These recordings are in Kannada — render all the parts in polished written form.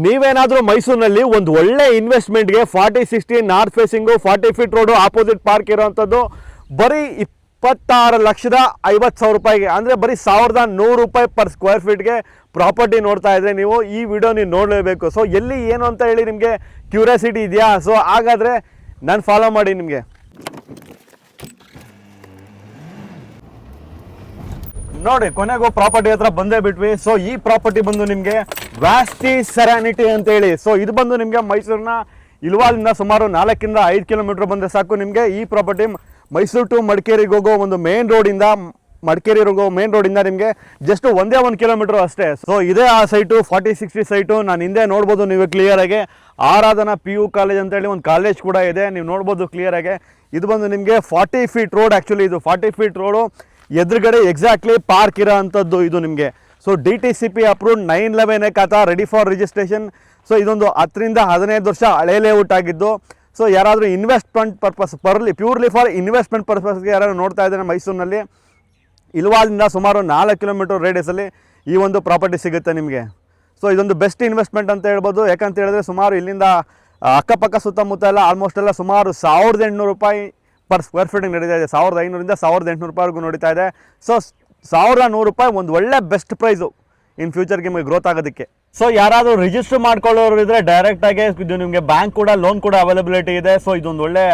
ನೀವೇನಾದರೂ ಮೈಸೂರಿನಲ್ಲಿ ಒಂದು ಒಳ್ಳೆ ಇನ್ವೆಸ್ಟ್ಮೆಂಟ್ಗೆ 40-60 north facing 40 feet road opposite park ಇರೋವಂಥದ್ದು ಬರೀ 26,50,000 ರೂಪಾಯಿಗೆ, ಅಂದರೆ ಬರೀ 1,100 ರೂಪಾಯಿ ಪರ್ ಸ್ಕ್ವೇರ್ ಫೀಟ್ಗೆ ಪ್ರಾಪರ್ಟಿ ನೋಡ್ತಾ ಇದ್ರೆ ನೀವು ಈ ವಿಡಿಯೋ ನೀವು ನೋಡಲೇಬೇಕು. ಸೊ ಎಲ್ಲಿ ಏನು ಅಂತ ಹೇಳಿ ನಿಮಗೆ ಕ್ಯೂರಿಯಾಸಿಟಿ ಇದೆಯಾ? ಸೊ ಹಾಗಾದರೆ ನಾನು ಫಾಲೋ ಮಾಡಿ ನಿಮಗೆ. ನೋಡಿ ಕೊನೆಗೂ ಪ್ರಾಪರ್ಟಿ ಹತ್ರ ಬಂದೇ ಬಿಟ್ವಿ. ಸೊ ಈ ಪ್ರಾಪರ್ಟಿ ಬಂದು ನಿಮಗೆ ವ್ಯಾಸ್ಟಿ ಸೆರಾನಿಟಿ ಅಂತ ಹೇಳಿ. ಸೊ ಇದು ಬಂದು ನಿಮಗೆ ಮೈಸೂರಿನ ಇಲ್ವಾಲಿಂದ ಸುಮಾರು 4-5 ಕಿಲೋಮೀಟರ್ ಬಂದರೆ ಸಾಕು ನಿಮಗೆ ಈ ಪ್ರಾಪರ್ಟಿ. ಮೈಸೂರು ಟು ಮಡಿಕೇರಿಗೆ ಹೋಗೋ ಒಂದು ಮೇನ್ ರೋಡಿಂದ ನಿಮಗೆ ಜಸ್ಟ್ 1 ಕಿಲೋಮೀಟರ್ ಅಷ್ಟೇ. ಸೊ ಇದೇ ಆ ಸೈಟು 40-60 ಸೈಟು. ನಾನು ಹಿಂದೆ ನೋಡ್ಬೋದು ನೀವು ಕ್ಲಿಯರಾಗಿ. ಆರಾಧನಾ PU ಕಾಲೇಜ್ ಅಂತೇಳಿ ಒಂದು ಕಾಲೇಜ್ ಕೂಡ ಇದೆ, ನೀವು ನೋಡ್ಬೋದು ಕ್ಲಿಯರಾಗಿ. ಇದು ಬಂದು ನಿಮಗೆ 40 ಫೀಟ್ ರೋಡ್. ಆ್ಯಕ್ಚುಲಿ ಇದು 40 ಫೀಟ್ ರೋಡು, ಎದುರುಗಡೆ ಎಕ್ಸಾಕ್ಟ್ಲಿ ಪಾರ್ಕ್ ಇರೋ ಅಂಥದ್ದು ಇದು ನಿಮಗೆ. ಸೊ DTCP ಅಪ್ರೂವ್ಡ್ 911 ಖಾತಾ ರೆಡಿ ಫಾರ್ ರಿಜಿಸ್ಟ್ರೇಷನ್. ಸೊ ಇದೊಂದು 10-15 ವರ್ಷ ಹಳೆ ಲೇಔಟ್ ಆಗಿದ್ದು. ಸೊ ಯಾರಾದರೂ investment purpose purely for investment ಪರ್ಪಸ್ಗೆ ಯಾರಾದರೂ ನೋಡ್ತಾ ಇದ್ದಾರೆ ಮೈಸೂರಿನಲ್ಲಿ ಇಲ್ವಾಲಿಂದ ಸುಮಾರು 4 ಕಿಲೋಮೀಟರ್ ರೇಡಿಯಸಲ್ಲಿ ಈ ಒಂದು ಪ್ರಾಪರ್ಟಿ ಸಿಗುತ್ತೆ ನಿಮಗೆ. ಸೊ ಇದೊಂದು ಬೆಸ್ಟ್ ಇನ್ವೆಸ್ಟ್ಮೆಂಟ್ ಅಂತ ಹೇಳ್ಬೋದು. ಯಾಕಂತ ಹೇಳಿದ್ರೆ ಸುಮಾರು ಇಲ್ಲಿಂದ ಅಕ್ಕಪಕ್ಕ ಸುತ್ತಮುತ್ತ ಎಲ್ಲ ಆಲ್ಮೋಸ್ಟ್ ಎಲ್ಲ ಸುಮಾರು 1,800 ರೂಪಾಯಿ ಪರ್ ಸ್ಕ್ವೇರ್ ಫೀಟಿಗೆ ನಡೀತಾ ಇದೆ. 1,500ರಿಂದ 1,800 ರೂಪಾಯಿವರೆಗೂ ನಡೀತಾ ಇದೆ. ಸೊ 1,100 ರೂಪಾಯಿ ಒಂದು ಒಳ್ಳೆ ಬೆಸ್ಟ್ ಪ್ರೈಸು ಇನ್ ಫ್ಯೂಚರ್ಗೆ ನಿಮಗೆ ಗ್ರೋತ್ ಆಗೋದಕ್ಕೆ. ಸೊ ಯಾರಾದರೂ ರಿಜಿಸ್ಟರ್ ಮಾಡ್ಕೊಳ್ಳೋರು ಇದ್ದರೆ ಡೈರೆಕ್ಟಾಗಿ ಇದು ನಿಮಗೆ ಬ್ಯಾಂಕ್ ಕೂಡ ಲೋನ್ ಕೂಡ ಅವೈಲಬಿಲಿಟಿ ಇದೆ. ಸೊ ಇದೊಂದು ಒಳ್ಳೆ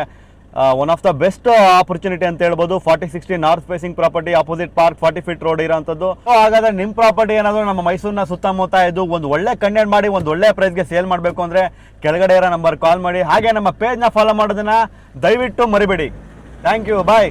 one of the best opportunity ಅಂತ ಹೇಳ್ಬೋದು. 40-60 north facing property, opposite park, 40 feet road ಇರೋಂಥದ್ದು. ಹಾಗಾದ್ರೆ ನಿಮ್ಮ ಪ್ರಾಪರ್ಟಿ ಏನಾದರೂ ನಮ್ಮ ಮೈಸೂರಿನ ಸುತ್ತಮುತ್ತ ಇದು ಒಂದು ಒಳ್ಳೆ ಕಂಟೆಂಟ್ ಮಾಡಿ ಒಂದು ಒಳ್ಳೆ ಪ್ರೈಸ್ಗೆ ಸೇಲ್ ಮಾಡಬೇಕು ಅಂದರೆ ಕೆಳಗಡೆ ಇರೋ ನಂಬರ್ ಕಾಲ್ ಮಾಡಿ. ಹಾಗೆ ನಮ್ಮ ಪೇಜ್ನ ಫಾಲೋ ಮಾಡೋದನ್ನ ದಯವಿಟ್ಟು ಮರಿಬೇಡಿ. Thank you, bye.